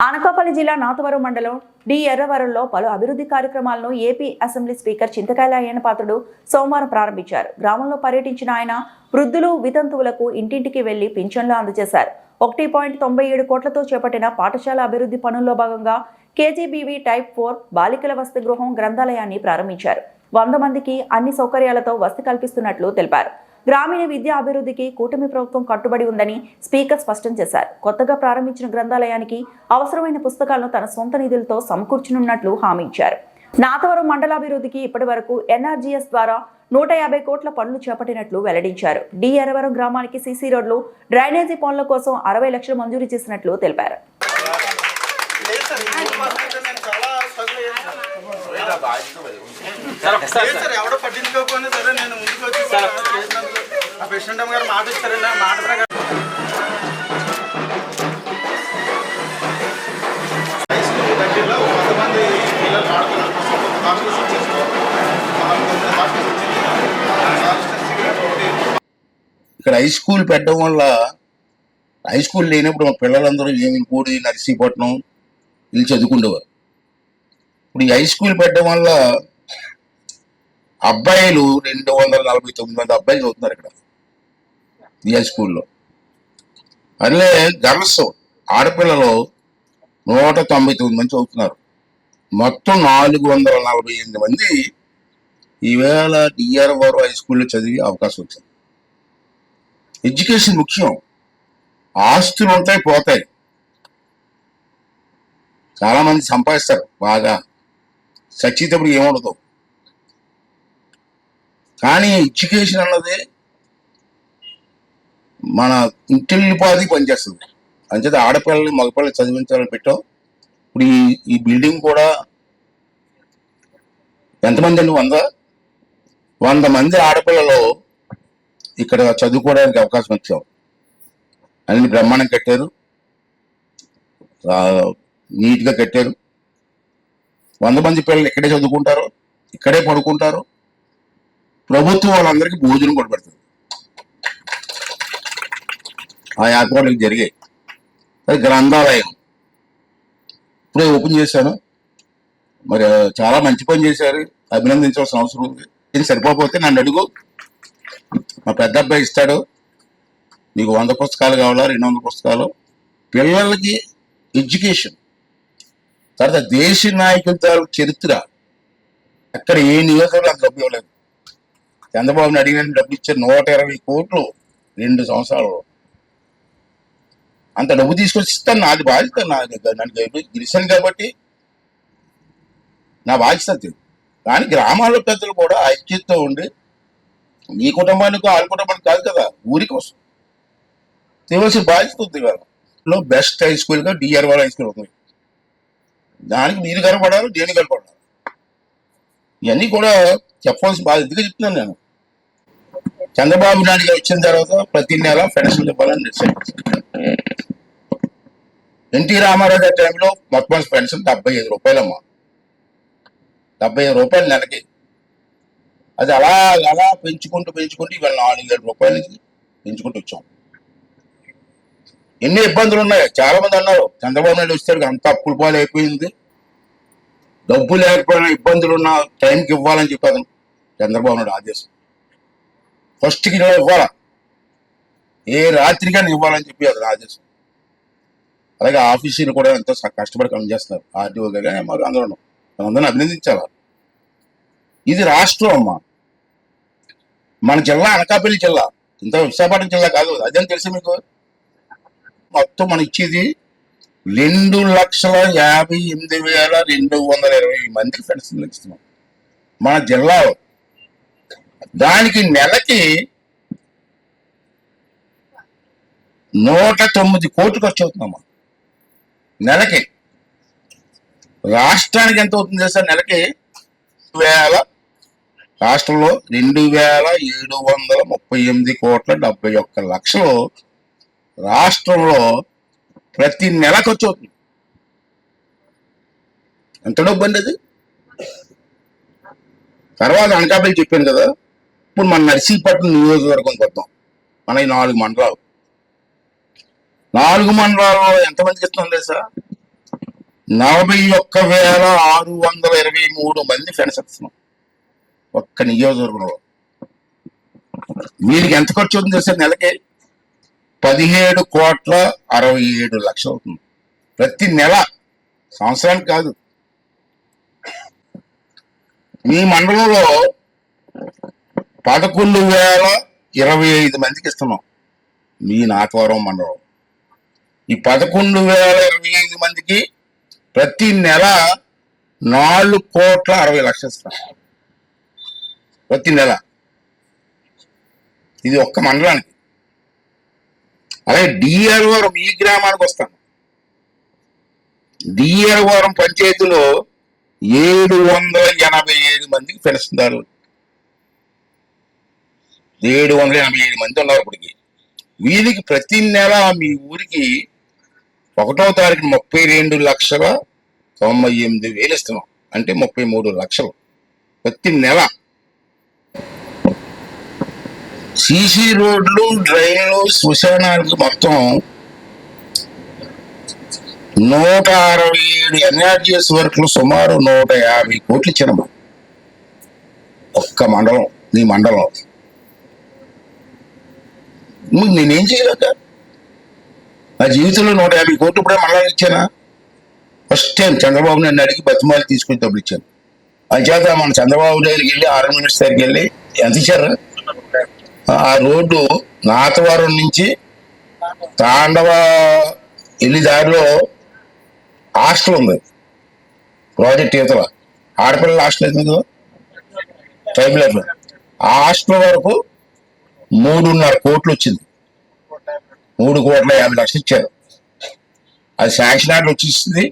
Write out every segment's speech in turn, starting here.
అనకాపల్లి జిల్లా నాతవరం మండలం డి ఎర్రవరంలో పలు అభివృద్ధి కార్యక్రమాలను ఏపీ అసెంబ్లీ స్పీకర్ చింతకాయల అయ్యన్నపాత్రుడు సోమవారం ప్రారంభించారు. గ్రామంలో పర్యటించిన ఆయన వృద్ధులు, వితంతువులకు ఇంటింటికి వెళ్లి పింఛన్లు అందజేశారు. 1.97 కోట్లతో చేపట్టిన పాఠశాల అభివృద్ధి పనుల్లో భాగంగా కేజీబీవీ టైప్ 4 బాలికల వసతి గృహం గ్రంథాలయాన్ని ప్రారంభించారు. 100 మందికి అన్ని సౌకర్యాలతో వసతి కల్పిస్తున్నట్లు తెలిపారు. గ్రామీణ విద్యా అభివృద్ధికి కూటమి ప్రభుత్వం కట్టుబడి ఉందని స్పీకర్ స్పష్టం చేశారు. కొత్తగా ప్రారంభించిన గ్రంథాలయానికి అవసరమైన పుస్తకాలను తన సొంత నిధులతో సమకూర్చనున్నట్లు హామీ ఇచ్చారు. నాతవరం మండలాభివృద్ధికి ఇప్పటి వరకు ఎన్ఆర్జీఎస్ ద్వారా 150 కోట్ల పనులు చేపట్టినట్లు వెల్లడించారు. డి ఎర్రవరం గ్రామానికి సీసీ రోడ్లు, డ్రైనేజీ పనుల కోసం 60 లక్షలు మంజూరు చేసినట్లు తెలిపారు. ఇక్కడ హై స్కూల్ పెట్టడం వల్ల హై స్కూల్ లేనప్పుడు మా పిల్లలందరూ ఏమిపూడి, నర్సీపట్నం వీళ్ళు చదువుకుండేవారు. ఇప్పుడు ఈ హై స్కూల్ పెట్టడం వల్ల అబ్బాయిలు 249 మంది అబ్బాయిలు చదువుతున్నారు ఇక్కడ ఈ హై స్కూల్లో. అదే గర్ల్స్ ఆడపిల్లలు 199 మంది చదువుతున్నారు. మొత్తం 448 మంది ఈవేళ డిఆర్ఆర్ హై స్కూల్లో చదివే అవకాశం వచ్చింది. ఎడ్యుకేషన్ ముఖ్యం. ఆస్తులు ఉంటాయి, పోతాయి. చాలా మంది సంపాదిస్తారు బాగా, చచ్చేటప్పుడు ఏముండదు. కానీ ఎడ్యుకేషన్ అన్నది మన ఇంటిల్లిపాది పనిచేస్తుంది. అంచేత ఆడపిల్లల్ని మగపిల్లలు చదివించాలని పెట్టాం. ఇప్పుడు ఈ బిల్డింగ్ కూడా ఎంతమంది అండి? 100 మంది ఆడపిల్లలు ఇక్కడ చదువుకోవడానికి అవకాశం ఇచ్చాం. అన్ని బ్రహ్మాండం కట్టారు, నీట్గా కట్టారు. 100 మంది పిల్లలు ఇక్కడే చదువుకుంటారు, ఇక్కడే పడుకుంటారు. ప్రభుత్వం వాళ్ళందరికీ భోజనం కూడా పెడుతుంది. ఆ ఏర్పాట్లు జరిగాయి. అది గ్రంథాలయం ఇప్పుడే ఓపెన్ చేశాను. మరి చాలా మంచి పని చేశారు, అభినందించవలసిన అవసరం ఉంది. ఇది సరిపోతే నన్ను అడుగు, మా పెద్ద అబ్బాయి ఇస్తాడు. నీకు 100 పుస్తకాలు కావాలా, 200 పుస్తకాలు. పిల్లలకి ఎడ్యుకేషన్. తర్వాత దేశ నాయకులతో చరిత్ర అక్కడ ఏ నియోజకవర్గం అంత డబ్బు ఇవ్వలేదు. చంద్రబాబుని అడిగిన డబ్బు ఇచ్చారు 120 కోట్లు 2 సంవత్సరాలు. అంత డబ్బు తీసుకొచ్చి ఇస్తాను. నాది బాధ్యత. నన్ను గెలిచాను కాబట్టి నా బాధ్యత. కానీ గ్రామాల్లో పెద్దలు కూడా ఐక్యతతో ఉండి, మీ కుటుంబానికి వాళ్ళ కుటుంబానికి కాదు కదా, ఊరి కోసం తీవలసిన బాధ్యత ఉంది. వాళ్ళలో బెస్ట్ హై స్కూల్గా డిఆర్ఆర్ హై స్కూల్ ఉంది. దానికి మీరు కనపడాలి, నేను కనపడాలి. ఇవన్నీ కూడా చెప్పవలసిన బాధ్యతగా చెప్తున్నాను నేను. చంద్రబాబు నాయుడు గారు వచ్చిన తర్వాత ప్రతి నెల పెన్షన్ ఇవ్వాలని డిసైడ్ చేశాను. ఎన్టీ రామారావు గారి టైంలో మొత్తం పెన్షన్ 75 రూపాయలమ్మా. 75 రూపాయలు నెలకి. అది అలా అలా పెంచుకుంటూ ఇవాళ 4,000 రూపాయల నుంచి పెంచుకుంటూ వచ్చాం. ఎన్ని ఇబ్బందులు ఉన్నాయి. చాలా మంది అన్నారు చంద్రబాబు నాయుడు వస్తారు అంత అప్పుల పాలు అయిపోయింది, డబ్బు లేకపోయినా ఇబ్బందులు ఉన్న టైంకి ఇవ్వాలని చెప్పాను. చంద్రబాబు నాయుడు ఆదేశం ఫస్ట్కి ఇవ్వాలా, ఏ రాత్రికైనా ఇవ్వాలని చెప్పి అది ఆదేశం. అలాగే ఆఫీసులు కూడా ఎంతో కష్టపడి పనిచేస్తున్నారు. ఆర్టీఓ కానీ మాకు అందరిని అభినందించాలి. ఇది రాష్ట్రం అమ్మా. మన జిల్లా అనకాపల్లి జిల్లా, ఇంత విశాఖపట్నం జిల్లా కాదు. అదేం తెలుసు మీకు? మొత్తం మనం ఇచ్చేది 2,58,220 మందికి పెన్షన్ ఇస్తున్నాం మన జిల్లాలో. దానికి నెలకి 109 కోట్లు ఖర్చు అవుతుందమ్మా నెలకి. రాష్ట్రానికి ఎంత అవుతుంది సార్ నెలకి? రాష్ట్రంలో 2,738 కోట్ల 71 లక్షలు రాష్ట్రంలో ప్రతి నెల ఖర్చు అవుతుంది. ఎంత డబ్బు అండి అది? తర్వాత అనకాపల్లి చెప్పాను కదా. ఇప్పుడు మన నర్సీపట్నం నియోజకవర్గం వద్దాం. మన ఈ 4 మండలాలు 4 మండలాల్లో ఎంతమందికి ఇస్తున్నాం లేదు సార్? 41,623 మంది ఫ్రెండ్స్ వస్తున్నాం ఒక్క నియోజకవర్గంలో. వీరికి ఎంత ఖర్చు అవుతుంది తెలుసా? నెలకి 17,67,00,000 అవుతుంది ప్రతి నెల, సంవత్సరానికి కాదు. మీ మండలంలో 11,025 మందికి ఇస్తున్నాం. మీ నాతవరం మండలం ఈ 11,025 మందికి ప్రతి నెల 4,60,00,000 ఇస్తాం ప్రతి నెల. ఇది ఒక్క మండలానికి. అలాగే డిఆర్వరం ఈ గ్రామానికి వస్తాను. డిఆర్వరం పంచాయతీలో 787 మందికి పెన్షన్దారులు, 787 మంది ఉన్నారు ఇప్పటికి. వీరికి ప్రతి నెల మీ ఊరికి 1వ తారీఖు 32,98,000 ఇస్తున్నాం. అంటే 33 లక్షలు ప్రతి నెల. సిసి రోడ్లు, డ్రైన్లు, శ్మశానాలకు మొత్తం 167 ఎన్ఆర్జీఎస్ వర్క్లు సుమారు 150 కోట్లు ఇచ్చానమ్మా ఒక్క మండలం. నీ మండలం నేనేం చేయలేక నా జీవితంలో 150 కోట్లు ఇప్పుడే మండలానికి ఇచ్చానా? ఫస్ట్ టైం చంద్రబాబు నన్ను అడిగి బతిమాలి తీసుకుని డబ్బులు ఇచ్చాను. అంచేత మన చంద్రబాబు దగ్గరికి వెళ్ళి ఆర్ఎం మినిస్టర్ దగ్గరికి వెళ్ళి ఎంత ఇచ్చారు? ఆ రోడ్డు నాతవరం నుంచి తాండవ వెళ్ళి దారిలో హాస్టల్ ఉంది, ప్రాజెక్ట్ యువతల ఆడపిల్లల హాస్టల్ అవుతుంది కదా, ట్రైబల్ లైఫ్. ఆ హాస్టల్ వరకు 3.5 కోట్లు వచ్చింది. 3,50,00,000 ఇచ్చారు. అది శాంక్షన్ ఆర్డర్ వచ్చేసింది.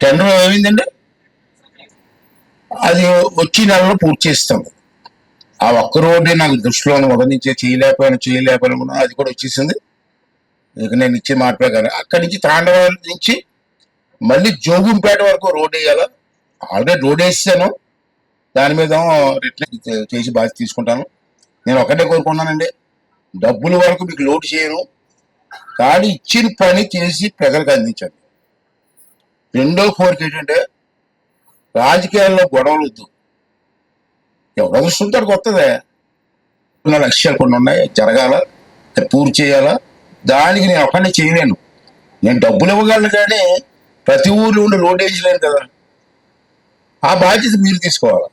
టెండర్ ఏమైందండి, అది వచ్చి నెలలో పూర్తి చేస్తాం. ఆ ఒక్క రోడ్డే నాకు దృష్టిలో ఉదయించే చేయలేకపోయినా అది కూడా వచ్చేసింది. ఇక నేను ఇచ్చే మాట ప్రకారం అక్కడి నుంచి తాండవం నుంచి మళ్ళీ జోగుంపేట వరకు రోడ్ వేయాలా. ఆల్రెడీ రోడ్ వేసాను, దాని మీద రిటర్న్ చేసి బాధ్యత తీసుకుంటాను. నేను ఒకటే కోరుకున్నానండి, డబ్బుల వరకు మీకు లోటు చేయను, కానీ ఇచ్చిన పని చేసి ప్రజలకు అందించండి. రెండో కోరిక ఏంటంటే రాజకీయాల్లో గొడవలు వద్దు. ఎవరు చూస్తుంటారు కొత్తదే. లక్ష్యాలు కొన్ని ఉన్నాయి, జరగాల, పూర్తి చేయాలా. దానికి నేను ఒకరిని చేయలేను. నేను డబ్బులు ఇవ్వగలను కానీ ప్రతి ఊర్లో ఉండి రోడ్ వేయలేను కదా. ఆ బాధ్యత మీరు తీసుకోవాలి.